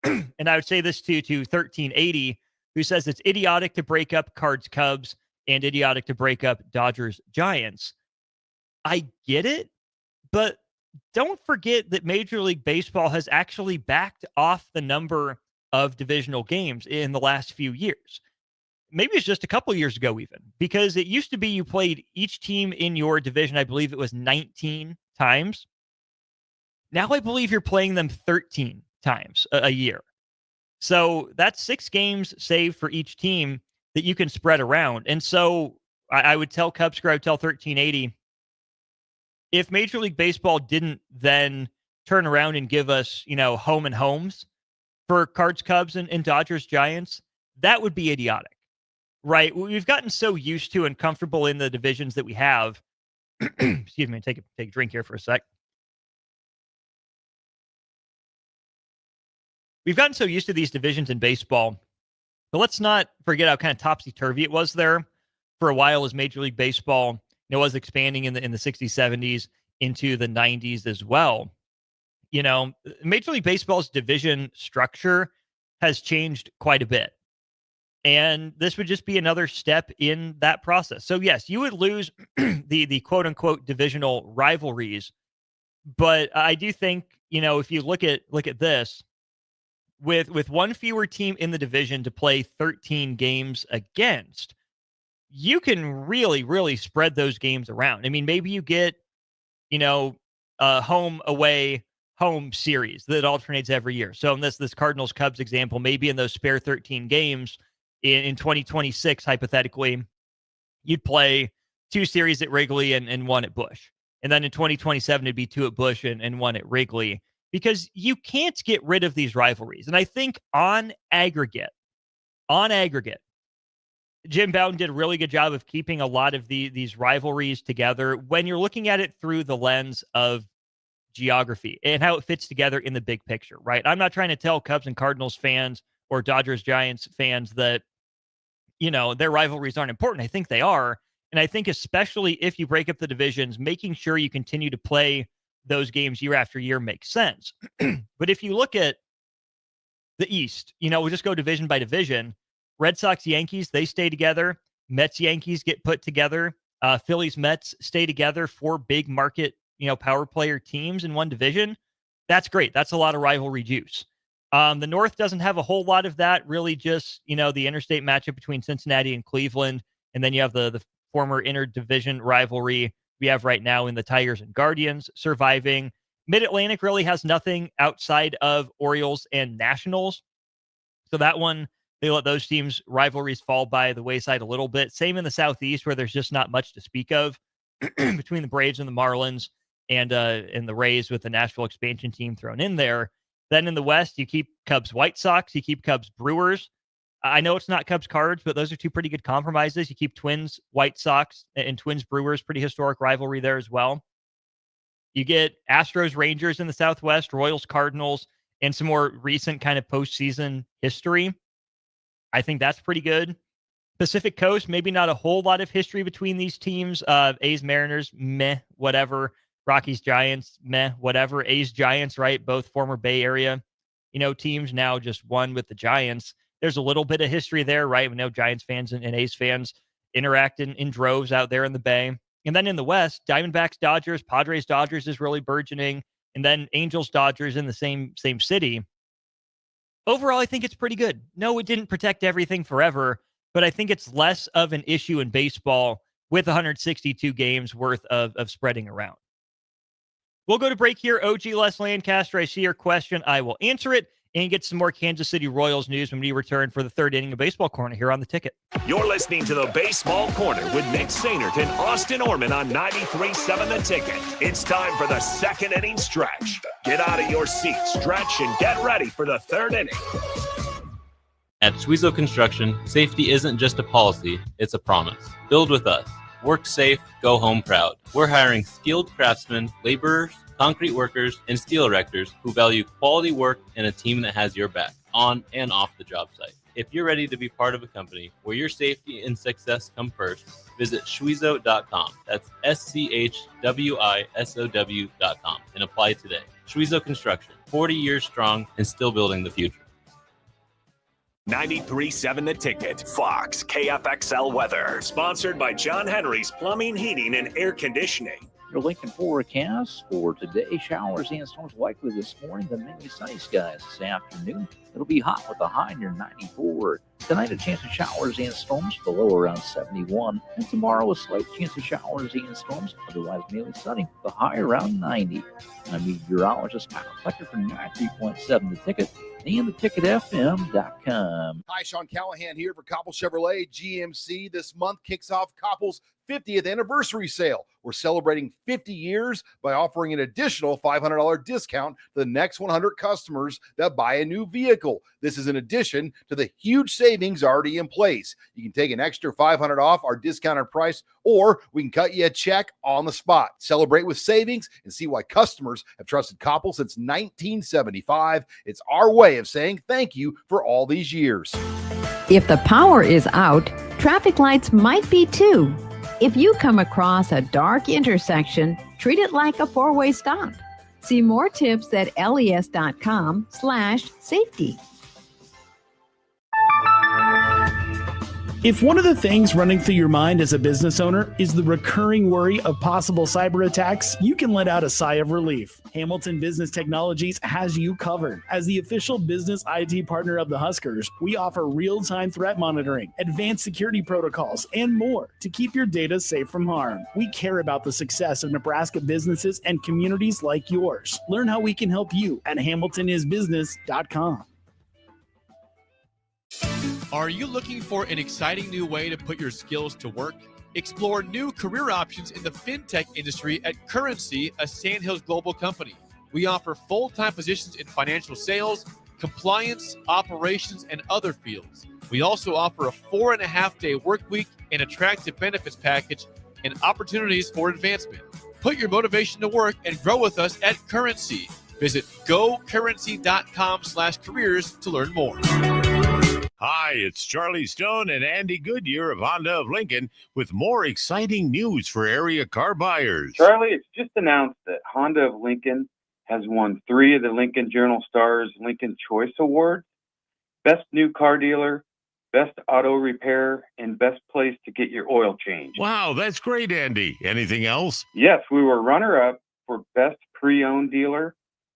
and I would say this to 1380, who says it's idiotic to break up Cards Cubs and idiotic to break up Dodgers Giants. I get it, but don't forget that Major League Baseball has actually backed off the number of divisional games in the last few years. Maybe it's just a couple years ago even, because it used to be you played each team in your division, I believe it was 19 times. Now I believe you're playing them 13 times a year. So that's 6 games saved for each team that you can spread around. And so I would tell Cubsker, I would tell 1380, if Major League Baseball didn't then turn around and give us, home and homes for Cards, Cubs, and Dodgers, Giants, that would be idiotic, right? We've gotten so used to and comfortable in the divisions that we have. Excuse me, take a drink here for a sec. We've gotten so used to these divisions in baseball, but let's not forget how kind of topsy-turvy it was there for a while as Major League Baseball was expanding in the 60s, 70s into the 90s as well. Major League Baseball's division structure has changed quite a bit. And this would just be another step in that process. So yes, you would lose the quote unquote divisional rivalries. But I do think, if you look at this, with one fewer team in the division to play 13 games against, you can really, really spread those games around. I mean, maybe you get, a home away home series that alternates every year. So in this Cardinals Cubs example, maybe in those spare 13 games in 2026, hypothetically, you'd play 2 series at Wrigley and 1 at Busch. And then in 2027, it'd be 2 at Busch and 1 at Wrigley, because you can't get rid of these rivalries. And I think on aggregate, Jim Bowden did a really good job of keeping a lot of these rivalries together when you're looking at it through the lens of geography and how it fits together in the big picture, right? I'm not trying to tell Cubs and Cardinals fans or Dodgers Giants fans that, their rivalries aren't important. I think they are. And I think especially if you break up the divisions, making sure you continue to play those games year after year makes sense. But if you look at the East, we'll just go division by division. Red Sox, Yankees, they stay together. Mets, Yankees get put together. Phillies, Mets stay together. 4 big market, power player teams in one division. That's great. That's a lot of rivalry juice. The North doesn't have a whole lot of that. Really just, the interstate matchup between Cincinnati and Cleveland. And then you have the former interdivision rivalry we have right now in the Tigers and Guardians surviving. Mid-Atlantic really has nothing outside of Orioles and Nationals. So that one, they let those teams' rivalries fall by the wayside a little bit. Same in the Southeast, where there's just not much to speak of between the Braves and the Marlins and the Rays with the Nashville expansion team thrown in there. Then in the West, you keep Cubs White Sox, you keep Cubs Brewers. I know it's not Cubs Cards, but those are two pretty good compromises. You keep Twins White Sox and Twins Brewers, pretty historic rivalry there as well. You get Astros Rangers in the Southwest, Royals Cardinals, and some more recent kind of postseason history. I think that's pretty good. Pacific Coast, maybe not a whole lot of history between these teams. A's Mariners, meh, whatever. Rockies Giants, meh, whatever. A's Giants, right? Both former Bay Area, teams, now just one with the Giants. There's a little bit of history there, right? We know Giants fans and A's fans interact in droves out there in the Bay. And then in the West, Diamondbacks Dodgers, Padres Dodgers is really burgeoning. And then Angels Dodgers in the same city. Overall, I think it's pretty good. No, it didn't protect everything forever, but I think it's less of an issue in baseball with 162 games worth of spreading around. We'll go to break here. OG Les Lancaster, I see your question. I will answer it and get some more Kansas City Royals news when we return for the third inning of Baseball Corner here on The Ticket. You're listening to the Baseball Corner with Nick Sainert and Austin Orman on 93.7 The Ticket. It's time for the second inning stretch. Get out of your seat, stretch, and get ready for the third inning. At Schwezo Construction, safety isn't just a policy, it's a promise. Build with us. Work safe, go home proud. We're hiring skilled craftsmen, laborers, concrete workers, and steel erectors who value quality work and a team that has your back, on and off the job site. If you're ready to be part of a company where your safety and success come first, visit Schwezo.com. That's SCHWISOW.com and apply today. Schwezo Construction, 40 years strong and still building the future. 93.7 The Ticket, Fox, KFXL weather. Sponsored by John Henry's Plumbing, Heating, and Air Conditioning. Your Lincoln forecast for today: showers and storms likely this morning, then mainly sunny skies this afternoon. It'll be hot with a high near 94. Tonight, a chance of showers and storms, below around 71. And tomorrow, a slight chance of showers and storms, otherwise mainly sunny, with a high around 90. I'm meteorologist Kyle Flecker from 93.7 The Ticket and theticketfm.com. Hi, Sean Callahan here for Koppel Chevrolet GMC. This month kicks off Koppel's 50th anniversary sale. We're celebrating 50 years by offering an additional $500 discount to the next 100 customers that buy a new vehicle. This is in addition to the huge savings already in place. You can take an extra $500 off our discounted price, or we can cut you a check on the spot. Celebrate with savings and see why customers have trusted Koppel since 1975. It's our way of saying thank you for all these years. If the power is out, traffic lights might be too. If you come across a dark intersection, treat it like a four-way stop. See more tips at les.com/safety. If one of the things running through your mind as a business owner is the recurring worry of possible cyber attacks, you can let out a sigh of relief. Hamilton Business Technologies has you covered. As the official business IT partner of the Huskers, we offer real-time threat monitoring, advanced security protocols, and more to keep your data safe from harm. We care about the success of Nebraska businesses and communities like yours. Learn how we can help you at hamiltonisbusiness.com. Are you looking for an exciting new way to put your skills to work? Explore new career options in the fintech industry at Currency, a Sandhills global company. We offer full-time positions in financial sales, compliance, operations, and other fields. We also offer a 4.5-day work week, an attractive benefits package, and opportunities for advancement. Put your motivation to work and grow with us at Currency. Visit gocurrency.com/careers to learn more. Hi, it's Charlie Stone and Andy Goodyear of Honda of Lincoln with more exciting news for area car buyers. Charlie, it's just announced that Honda of Lincoln has won 3 of the Lincoln Journal-Star's Lincoln Choice Awards: Best New Car Dealer, Best Auto Repair, and Best Place to Get Your Oil Changed. Wow, that's great, Andy. Anything else? Yes, we were runner-up for Best Pre-Owned Dealer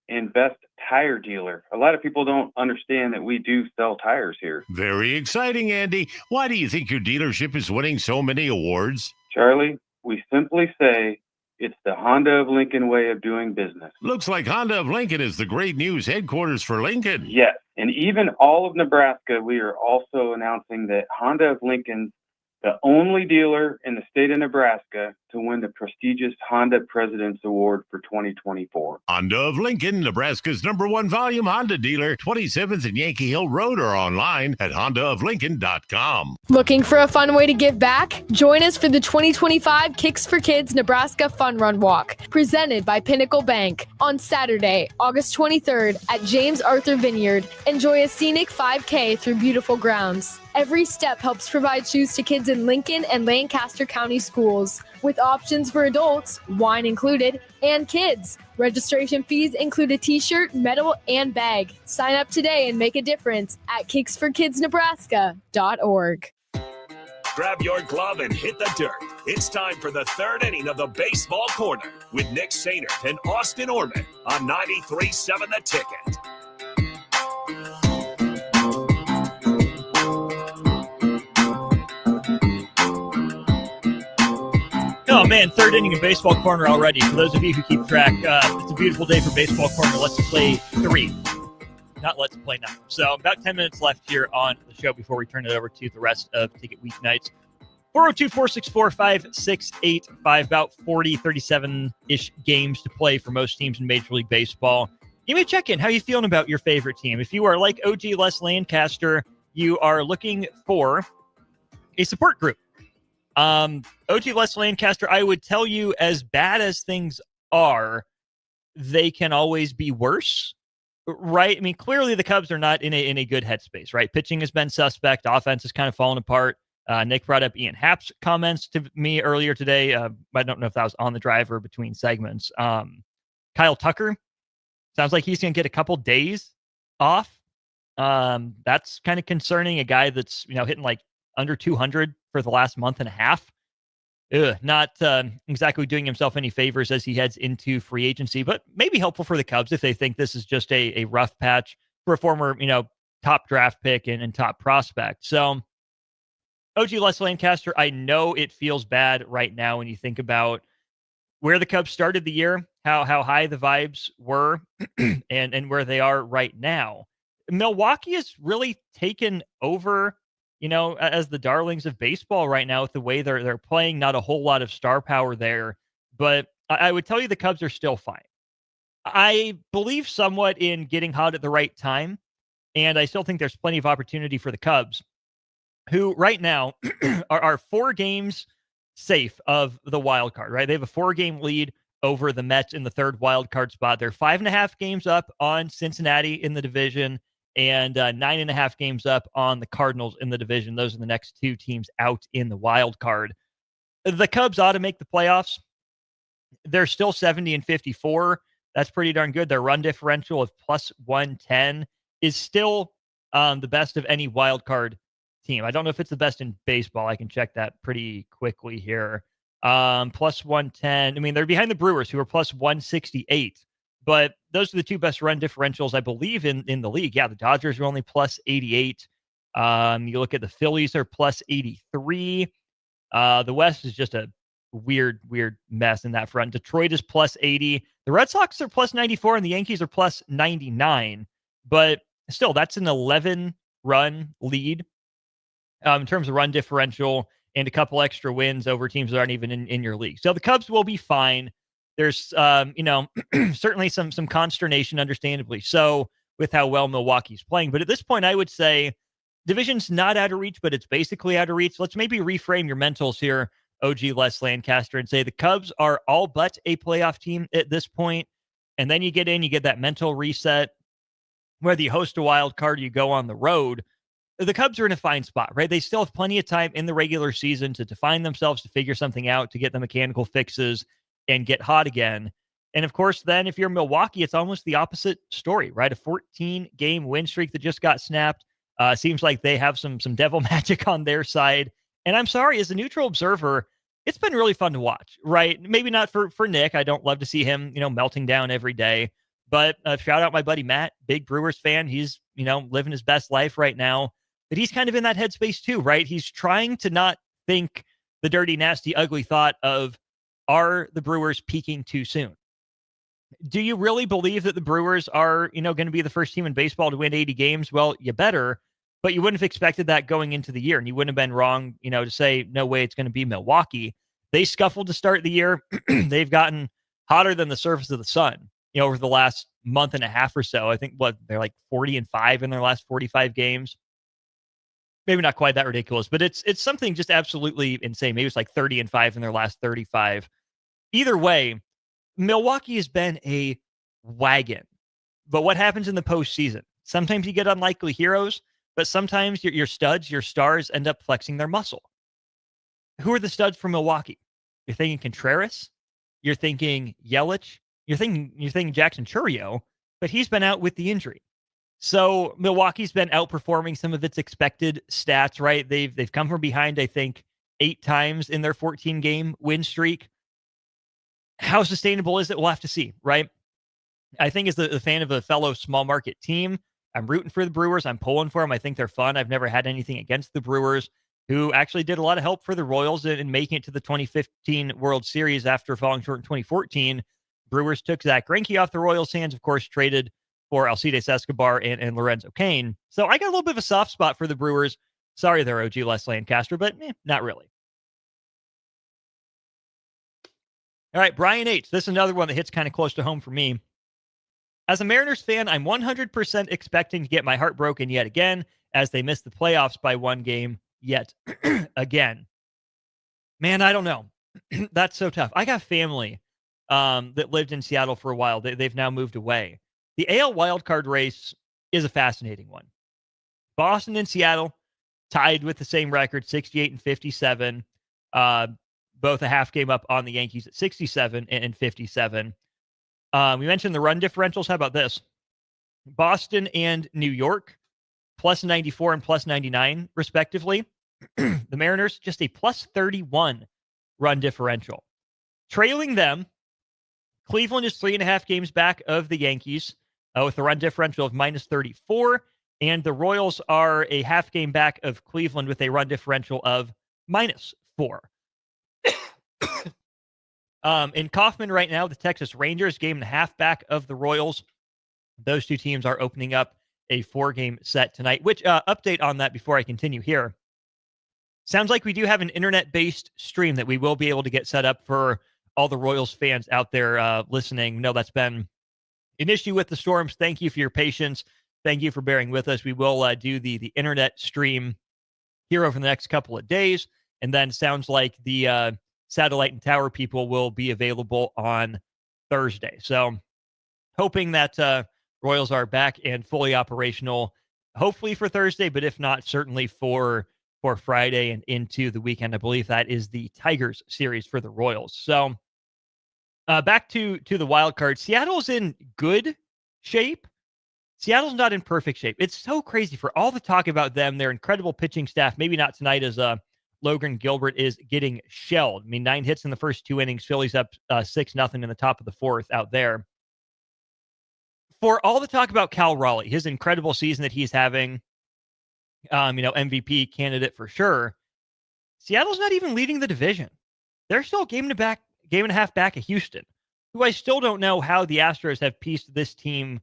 and Best Tire Dealer. A lot of people don't understand that we do sell tires here. Very exciting, Andy. Why do you think your dealership is winning so many awards? Charlie, we simply say it's the Honda of Lincoln way of doing business. Looks like Honda of Lincoln is the great news headquarters for Lincoln. Yes, and even all of Nebraska, we are also announcing that Honda of Lincoln's the only dealer in the state of Nebraska to win the prestigious Honda President's Award for 2024. Honda of Lincoln, Nebraska's #1 volume Honda dealer, 27th and Yankee Hill Road, or online at hondaoflincoln.com. Looking for a fun way to give back? Join us for the 2025 Kicks for Kids Nebraska Fun Run Walk, presented by Pinnacle Bank, on Saturday, August 23rd at James Arthur Vineyard. Enjoy a scenic 5K through beautiful grounds. Every step helps provide shoes to kids in Lincoln and Lancaster County schools, with options for adults, wine included, and kids. Registration fees include a t-shirt, medal, and bag. Sign up today and make a difference at kicksforkidsnebraska.org. Grab your glove and hit the dirt. It's time for the third inning of the Baseball Corner with Nick Sainert and Austin Orman on 93.7 The Ticket. Oh, man, third inning of Baseball Corner already. For those of you who keep track, it's a beautiful day for Baseball Corner. Let's play 3, not let's play 9. So about 10 minutes left here on the show before we turn it over to the rest of Ticket Weeknights. 402-464-5685, about 37-ish games to play for most teams in Major League Baseball. Give me a check-in. How are you feeling about your favorite team? If you are like OG Les Lancaster, you are looking for a support group. OG Les Lancaster, I would tell you, as bad as things are, they can always be worse, right? I mean, clearly the Cubs are not in a good headspace, right? Pitching has been suspect. Offense has kind of fallen apart. Nick brought up Ian Happ's comments to me earlier today. I don't know if that was on the drive or between segments. Kyle Tucker, sounds like he's going to get a couple days off. That's kind of concerning. A guy that's, hitting like under 200 for the last month and a half. Not exactly doing himself any favors as he heads into free agency, but maybe helpful for the Cubs if they think this is just a rough patch for a former, top draft pick and top prospect. So OG Les Lancaster, I know it feels bad right now when you think about where the Cubs started the year, how high the vibes were, and where they are right now. Milwaukee has really taken over, as the darlings of baseball right now with the way they're playing. Not a whole lot of star power there, but I would tell you the Cubs are still fine. I believe somewhat in getting hot at the right time, and I still think there's plenty of opportunity for the Cubs, who right now are 4 games safe of the wild card, right? They have a 4-game lead over the Mets in the third wild card spot. They're 5.5 games up on Cincinnati in the division, and 9.5 games up on the Cardinals in the division. Those are the next 2 teams out in the wild card. The Cubs ought to make the playoffs. They're still 70-54. That's pretty darn good. Their run differential of plus 110 is still the best of any wild card team. I don't know if it's the best in baseball. I can check that pretty quickly here. Plus 110. I mean, they're behind the Brewers, who are plus 168. But those are the 2 best run differentials, I believe, in the league. Yeah, the Dodgers are only plus 88. You look at the Phillies are plus 83. The West is just a weird mess in that front. Detroit is plus 80. The Red Sox are plus 94, and the Yankees are plus 99. But still, that's an 11-run lead in terms of run differential and a couple extra wins over teams that aren't even in your league. So the Cubs will be fine. There's, certainly some consternation, understandably so, with how well Milwaukee's playing. But at this point, I would say division's not out of reach, but it's basically out of reach. Let's maybe reframe your mentals here, OG Les Lancaster, and say the Cubs are all but a playoff team at this point. And then you get that mental reset. Whether you host a wild card or you go on the road, the Cubs are in a fine spot, right? They still have plenty of time in the regular season to define themselves, to figure something out, to get the mechanical fixes and get hot again. And of course, then if you're Milwaukee, it's almost the opposite story, right? A 14-game win streak that just got snapped. Seems like they have some devil magic on their side. And I'm sorry, as a neutral observer, it's been really fun to watch, right? Maybe not for Nick. I don't love to see him, melting down every day. But shout out my buddy Matt, big Brewers fan. He's, living his best life right now. But he's kind of in that headspace too, right? He's trying to not think the dirty, nasty, ugly thought of, are the Brewers peaking too soon? Do you really believe that the Brewers are, going to be the first team in baseball to win 80 games? Well, you better, but you wouldn't have expected that going into the year, and you wouldn't have been wrong, to say, no way it's going to be Milwaukee. They scuffled to start the year. They've gotten hotter than the surface of the sun, over the last month and a half or so. I think they're like 40-5 in their last 45 games. Maybe not quite that ridiculous, but it's something just absolutely insane. Maybe it's like 30-5 in their last 35. Either way, Milwaukee has been a wagon. But what happens in the postseason? Sometimes you get unlikely heroes, but sometimes your studs, your stars end up flexing their muscle. Who are the studs for Milwaukee? You're thinking Contreras. You're thinking Yelich. You're thinking Jackson Chourio, but he's been out with the injury. So Milwaukee's been outperforming some of its expected stats, right? They've come from behind, I think, 8 times in their 14-game win streak. How sustainable is it? We'll have to see, right? I think as the fan of a fellow small market team, I'm rooting for the Brewers. I'm pulling for them. I think they're fun. I've never had anything against the Brewers, who actually did a lot of help for the Royals in making it to the 2015 World Series after falling short in 2014. Brewers took Zach Greinke off the Royals' hands, of course, traded for Alcides Escobar and Lorenzo Cain. So I got a little bit of a soft spot for the Brewers. Sorry, they're OG Les Lancaster, but not really. All right, Brian H. This is another one that hits kind of close to home for me. As a Mariners fan, I'm 100% expecting to get my heart broken yet again as they miss the playoffs by 1 game yet again. Man, I don't know. That's so tough. I got family that lived in Seattle for a while. They've now moved away. The AL wildcard race is a fascinating one. Boston and Seattle tied with the same record, 68 and 57. Both a half game up on the Yankees at 67 and 57. We mentioned the run differentials. How about this? Boston and New York, plus 94 and plus 99, respectively. The Mariners, just a plus 31 run differential. Trailing them, Cleveland is 3.5 games back of the Yankees with a run differential of minus 34. And the Royals are a half game back of Cleveland with a run differential of minus 4. In Kauffman right now, the Texas Rangers, 1.5 games back of the Royals. Those two teams are opening up a 4-game set tonight, which update on that before I continue here. Sounds like we do have an internet-based stream that we will be able to get set up for all the Royals fans out there listening. No, that's been an issue with the Storms. Thank you for your patience. Thank you for bearing with us. We will do the internet stream here over the next couple of days. And then sounds like the satellite and tower people will be available on Thursday. So hoping that Royals are back and fully operational, hopefully for Thursday, but if not, certainly for Friday and into the weekend. I believe that is the Tigers series for the Royals. So back to the wild card. Seattle's in good shape. Seattle's not in perfect shape. It's so crazy for all the talk about them, their incredible pitching staff. Maybe not tonight as Logan Gilbert is getting shelled. I mean, 9 hits in the first 2 innings. Phillies up 6-0 in the top of the 4th out there. For all the talk about Cal Raleigh, his incredible season that he's having, MVP candidate for sure. Seattle's not even leading the division. They're still a game and a half back of Houston, who I still don't know how the Astros have pieced this team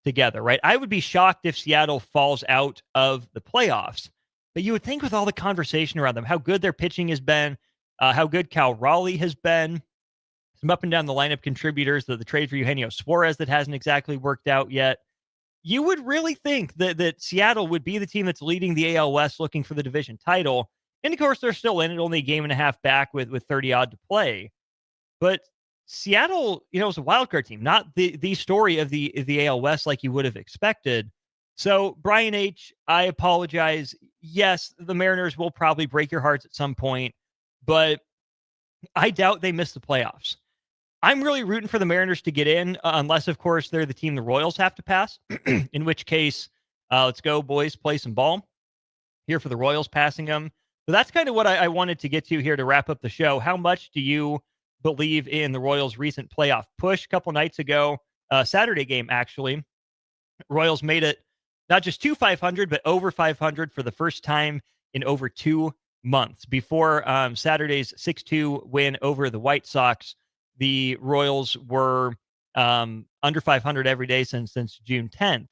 together, right? I would be shocked if Seattle falls out of the playoffs, but you would think with all the conversation around them, how good their pitching has been, how good Cal Raleigh has been, some up and down the lineup contributors, the trade for Eugenio Suarez that hasn't exactly worked out yet. You would really think that Seattle would be the team that's leading the AL West looking for the division title. And of course, they're still in it, only a game and a half back with 30 odd to play. But Seattle, is a wild card team, not the story of the AL West like you would have expected. So, Brian H., I apologize. Yes, the Mariners will probably break your hearts at some point, but I doubt they miss the playoffs. I'm really rooting for the Mariners to get in, unless, of course, they're the team the Royals have to pass, in which case, let's go, boys, play some ball. Here for the Royals passing them. But that's kind of what I wanted to get to here to wrap up the show. How much do you believe in the Royals' recent playoff push? A couple nights ago, Saturday game, actually, Royals made it not just to 500, but over 500 for the first time in over 2 months. Before Saturday's 6-2 win over the White Sox, the Royals were under 500 every day since June 10th.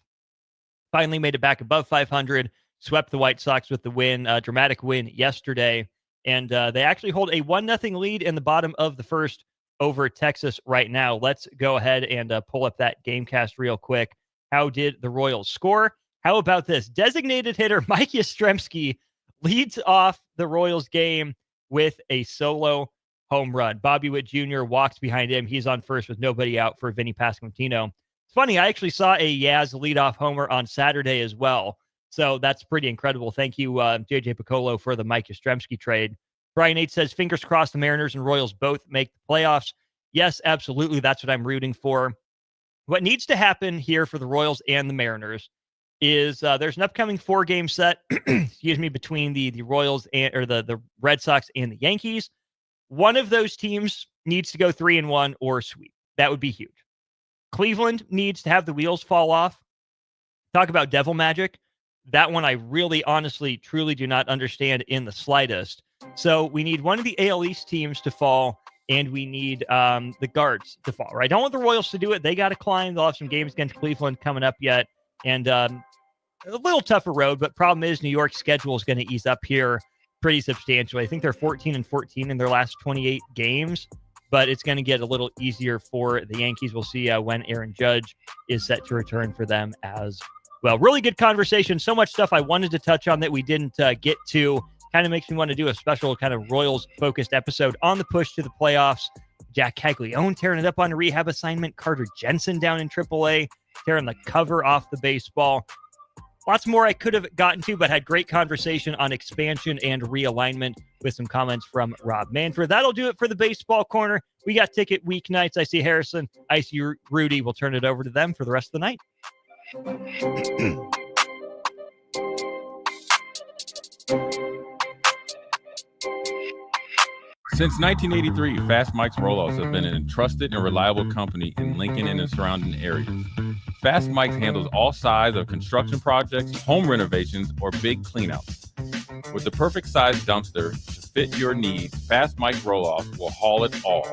Finally made it back above 500 swept the White Sox with the win, dramatic win yesterday. And they actually hold a 1-0 lead in the bottom of the first over Texas right now. Let's go ahead and pull up that Gamecast real quick. How did the Royals score? How about this? Designated hitter Mike Yastrzemski leads off the Royals game with a solo home run. Bobby Witt Jr. walks behind him. He's on first with nobody out for Vinny Pasquantino. It's funny, I actually saw a Yaz leadoff homer on Saturday as well. So that's pretty incredible. Thank you, JJ Piccolo, for the Mike Yastrzemski trade. Brian H. says, fingers crossed the Mariners and Royals both make the playoffs. Yes, absolutely. That's what I'm rooting for. What needs to happen here for the Royals and the Mariners is there's an upcoming 4-game set, excuse me, between the Royals or the Red Sox and the Yankees. One of those teams needs to go 3-1 or sweep. That would be huge. Cleveland needs to have the wheels fall off. Talk about devil magic. That one I really, honestly, truly do not understand in the slightest. So we need one of the AL East teams to fall, and we need the Guards to fall, right? I don't want the Royals to do it. They got to climb. They'll have some games against Cleveland coming up yet. And a little tougher road, but problem is New York's schedule is going to ease up here pretty substantially. I think they're 14-14 in their last 28 games, but it's going to get a little easier for the Yankees. We'll see when Aaron Judge is set to return for them as well. Really good conversation. So much stuff I wanted to touch on that we didn't get to. Kind of makes me want to do a special kind of Royals-focused episode on the push to the playoffs. Jack Caglione tearing it up on a rehab assignment. Carter Jensen down in AAA, tearing the cover off the baseball. Lots more I could have gotten to, but had great conversation on expansion and realignment with some comments from Rob Manfred. That'll do it for the baseball corner. We got ticket weeknights. I see Harrison. I see Rudy. We'll turn it over to them for the rest of the night. Since 1983, Fast Mike's Roll-Offs have been an trusted and reliable company in Lincoln and the surrounding areas. Fast Mike's handles all sides of construction projects, home renovations, or big cleanouts. With the perfect size dumpster to fit your needs, Fast Mike's Roll-Offs will haul it all.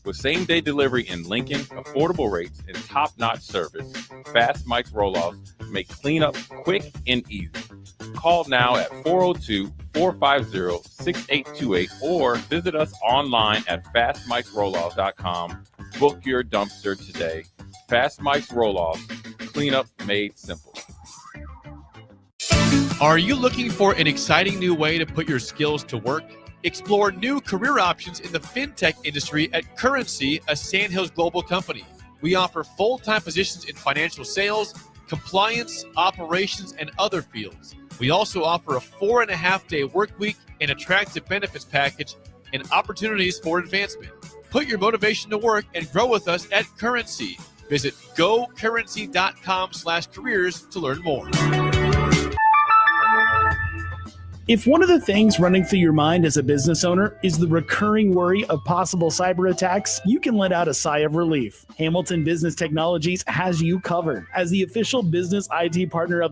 With same-day delivery in Lincoln, affordable rates, and top-notch service, Fast Mike's Roll-Offs make cleanup quick and easy. Call now at 402-450-6828 or visit us online at fastmikesrolloffs.com. Book your dumpster today. Fast Mike's Roll-Offs, cleanup made simple. Are you looking for an exciting new way to put your skills to work? Explore new career options in the fintech industry at Currency, a Sandhills global company. We offer full-time positions in financial sales, compliance, operations, and other fields. We also offer a 4.5-day work week, an attractive benefits package, and opportunities for advancement. Put your motivation to work and grow with us at Currency. Visit gocurrency.com/careers to learn more. If one of the things running through your mind as a business owner is the recurring worry of possible cyber attacks, you can let out a sigh of relief. Hamilton Business Technologies has you covered. As the official business IT partner of